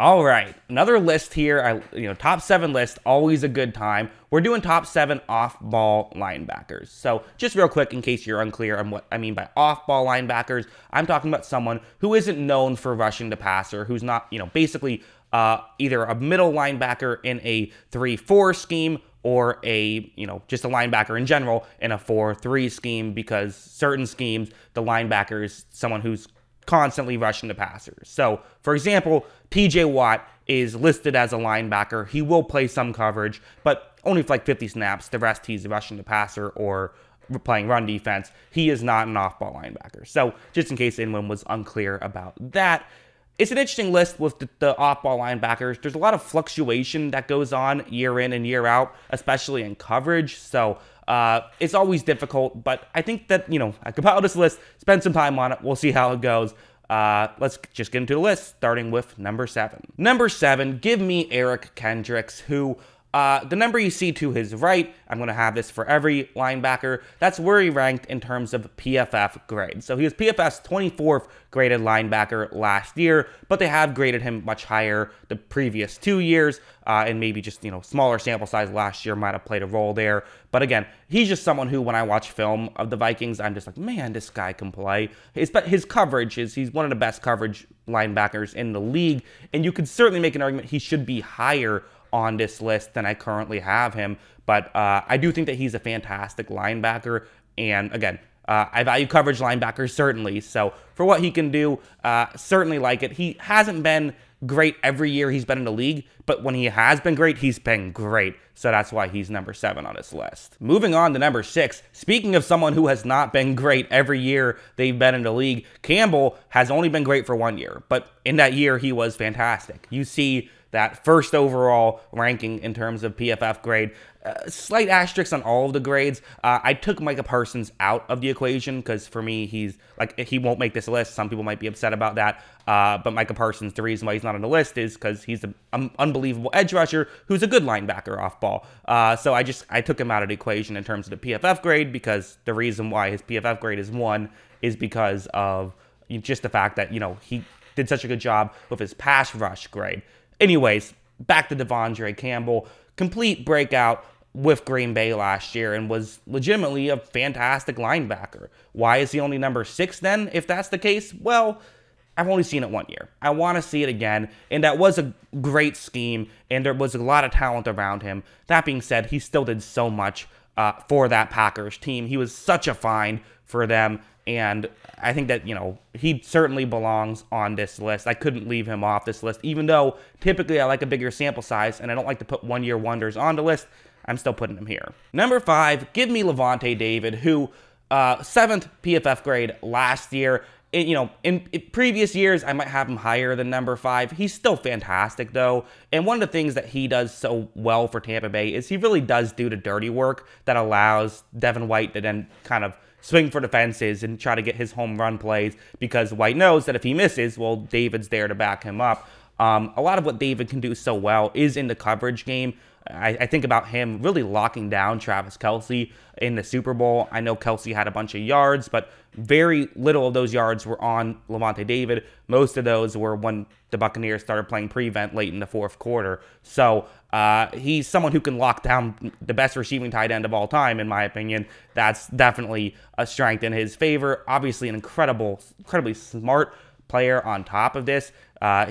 All right, another list here. Top 7 list, always a good time. We're doing top 7 off-ball linebackers. So just real quick, in case you're unclear on what I mean by off-ball linebackers, I'm talking about someone who isn't known for rushing the passer, who's not, basically either a middle linebacker in a 3-4 scheme or just a linebacker in general in a 4-3 scheme, because certain schemes, the linebacker is someone who's constantly rushing the passers. So, for example, TJ Watt is listed as a linebacker. He will play some coverage, but only for like 50 snaps. The rest, he's rushing the passer or playing run defense. He is not an off-ball linebacker. So, just in case anyone was unclear about that, it's an interesting list with the off-ball linebackers. There's a lot of fluctuation that goes on year in and year out, especially in coverage. So, it's always difficult, but I think that, I compile this list, spend some time on it. We'll see how it goes. Let's just get into the list, starting with number 7. Number 7, give me Eric Kendricks, who, the number you see to his right, I'm going to have this for every linebacker. That's where he ranked in terms of PFF grade. So he was PFF's 24th graded linebacker last year, but they have graded him much higher the previous 2 years, and maybe just, smaller sample size last year might have played a role there. But again, he's just someone who, when I watch film of the Vikings, I'm just like, man, this guy can play. His coverage he's one of the best coverage linebackers in the league, and you could certainly make an argument he should be higher on this list than I currently have him. But I do think that he's a fantastic linebacker. And again, I value coverage linebackers, certainly. So for what he can do, certainly like it. He hasn't been great every year he's been in the league, but when he has been great, he's been great. So that's why he's number 7 on this list. Moving on to number 6, speaking of someone who has not been great every year they've been in the league, Campbell has only been great for 1 year, but in that year he was fantastic. You see that first overall ranking in terms of PFF grade. Slight asterisk on all of the grades. I took Micah Parsons out of the equation because for me, he won't make this list. Some people might be upset about that. But Micah Parsons, the reason why he's not on the list is because he's an unbelievable edge rusher who's a good linebacker off ball. So I took him out of the equation in terms of the PFF grade, because the reason why his PFF grade is 1 is because of just the fact that, he did such a good job with his pass rush grade. Anyways, back to Devondre Campbell. Complete breakout with Green Bay last year and was legitimately a fantastic linebacker. Why is he only number 6 then, if that's the case? Well, I've only seen it 1 year. I want to see it again, and that was a great scheme, and there was a lot of talent around him. That being said, he still did so much for that Packers team. He was such a find for them, and I think that, he certainly belongs on this list. I couldn't leave him off this list, even though typically I like a bigger sample size, and I don't like to put one-year wonders on the list. I'm still putting him here. Number 5, give me Lavonte David, who 7th PFF grade last year. In previous years, I might have him higher than number 5. He's still fantastic, though. And one of the things that he does so well for Tampa Bay is he really does do the dirty work that allows Devin White to then kind of swing for the fences and try to get his home run plays, because White knows that if he misses, well, David's there to back him up. A lot of what David can do so well is in the coverage game. I think about him really locking down Travis Kelce in the Super Bowl. I know Kelce had a bunch of yards, but very little of those yards were on Lavonte David. Most of those were when the Buccaneers started playing prevent late in the 4th quarter. So he's someone who can lock down the best receiving tight end of all time, in my opinion. That's definitely a strength in his favor. Obviously an incredibly smart player on top of this.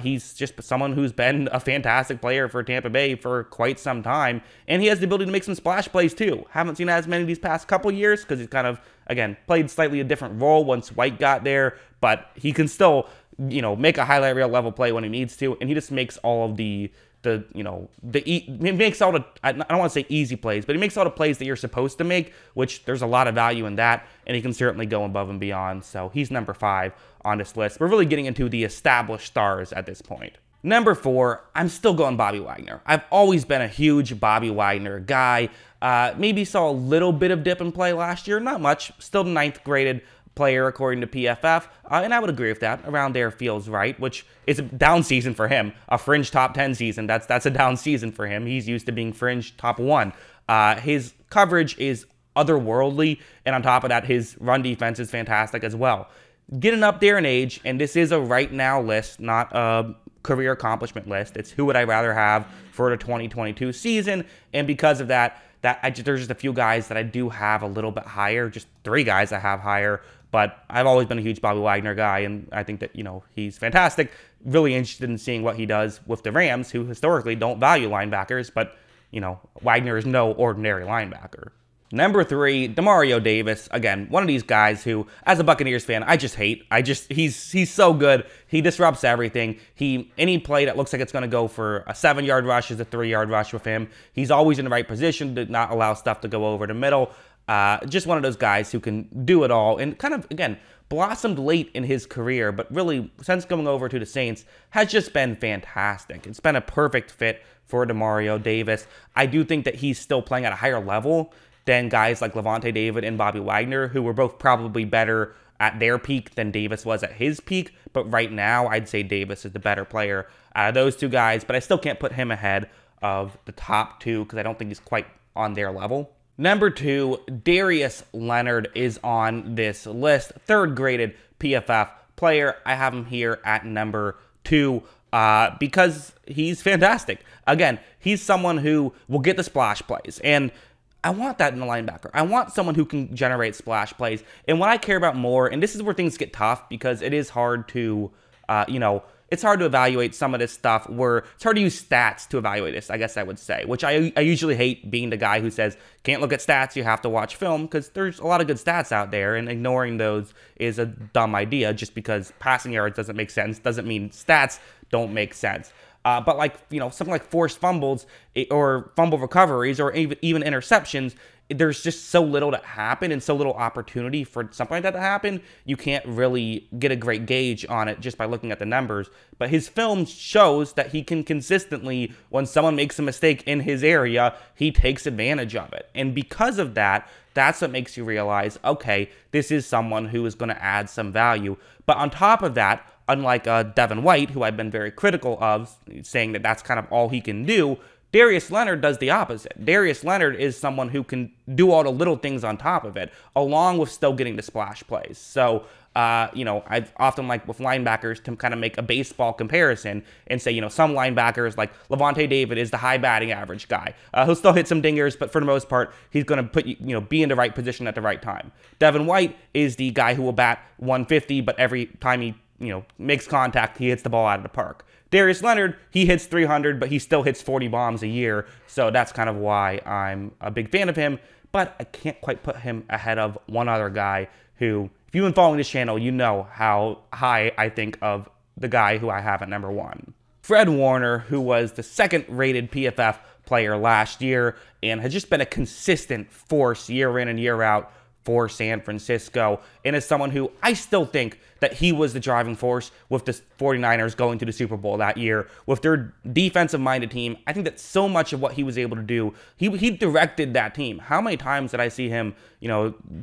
He's just someone who's been a fantastic player for Tampa Bay for quite some time, and he has the ability to make some splash plays too. Haven't seen as many these past couple years because he's kind of, again, played slightly a different role once White got there, but he can still, make a highlight reel level play when he needs to, and he just makes all of he makes all the, I don't want to say easy plays, but he makes all the plays that you're supposed to make, which there's a lot of value in that, and he can certainly go above and beyond. So he's number 5 on this list. We're really getting into the established stars at this point. Number 4, I'm still going Bobby Wagner. I've always been a huge Bobby Wagner guy. Maybe saw a little bit of dip in play last year, not much. Still the 9th graded player according to PFF, and I would agree with that. Around there feels right, which is a down season for him. A fringe top 10 season, that's a down season for him. He's used to being fringe top 1. His coverage is otherworldly, and on top of that, his run defense is fantastic as well. Getting up there in age, and this is a right now list, not a career accomplishment list. It's who would I rather have for the 2022 season. And because of that, there's just a few guys that I do have a little bit higher, just 3 guys I have higher. But I've always been a huge Bobby Wagner guy, and I think that, he's fantastic. Really interested in seeing what he does with the Rams, who historically don't value linebackers, but, Wagner is no ordinary linebacker. Number 3, Demario Davis. Again, one of these guys who, as a Buccaneers fan, I just hate. He's so good. He disrupts everything. Any play that looks like it's going to go for a 7-yard rush is a 3-yard rush with him. He's always in the right position to not allow stuff to go over the middle. Just one of those guys who can do it all, and kind of, again, blossomed late in his career, but really, since coming over to the Saints, has just been fantastic. It's been a perfect fit for Demario Davis. I do think that he's still playing at a higher level than guys like Lavonte David and Bobby Wagner, who were both probably better at their peak than Davis was at his peak. But right now, I'd say Davis is the better player out of those 2 guys, but I still can't put him ahead of the top 2 because I don't think he's quite on their level. Number 2, Darius Leonard is on this list. 3rd graded PFF player. I have him here at number 2 because he's fantastic. Again, he's someone who will get the splash plays, and I want that in a linebacker. I want someone who can generate splash plays. And what I care about more, and this is where things get tough because it is hard to, it's hard to evaluate some of this stuff where it's hard to use stats to evaluate this, I guess I would say, which I usually hate being the guy who says, can't look at stats, you have to watch film, because there's a lot of good stats out there, and ignoring those is a dumb idea. Just because passing yards doesn't make sense doesn't mean stats don't make sense. But like, something like forced fumbles or fumble recoveries or even interceptions, there's just so little that happen and so little opportunity for something like that to happen. You can't really get a great gauge on it just by looking at the numbers. But his film shows that he can consistently, when someone makes a mistake in his area, he takes advantage of it. And because of that, that's what makes you realize, okay, this is someone who is going to add some value. But on top of that, unlike Devin White, who I've been very critical of, saying that that's kind of all he can do, Darius Leonard does the opposite. Darius Leonard is someone who can do all the little things on top of it, along with still getting the splash plays. So, I've often like with linebackers to kind of make a baseball comparison and say, some linebackers like Lavonte David is the high batting average guy. He'll still hit some dingers, but for the most part, he's going to put be in the right position at the right time. Devin White is the guy who will bat 150, but every time he makes contact, he hits the ball out of the park. Darius Leonard, he hits 300, but he still hits 40 bombs a year. So that's kind of why I'm a big fan of him. But I can't quite put him ahead of one other guy who, if you've been following this channel, you know how high I think of the guy who I have at number 1. Fred Warner, who was the 2nd rated PFF player last year and has just been a consistent force year in and year out for San Francisco, and is someone who I still think that he was the driving force with the 49ers going to the Super Bowl that year. With their defensive-minded team, I think that so much of what he was able to do, he directed that team. How many times did I see him,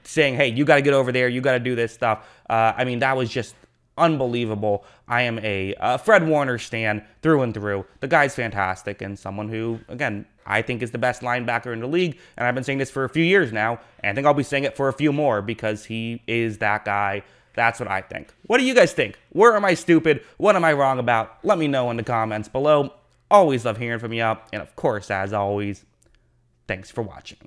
saying, hey, you got to get over there, you got to do this stuff. That was just unbelievable. I am a Fred Warner stan through and through. The guy's fantastic and someone who, again, I think is the best linebacker in the league. And I've been saying this for a few years now, and I think I'll be saying it for a few more because he is that guy. That's what I think. What do you guys think? Where am I stupid? What am I wrong about? Let me know in the comments below. Always love hearing from you. And of course, as always, thanks for watching.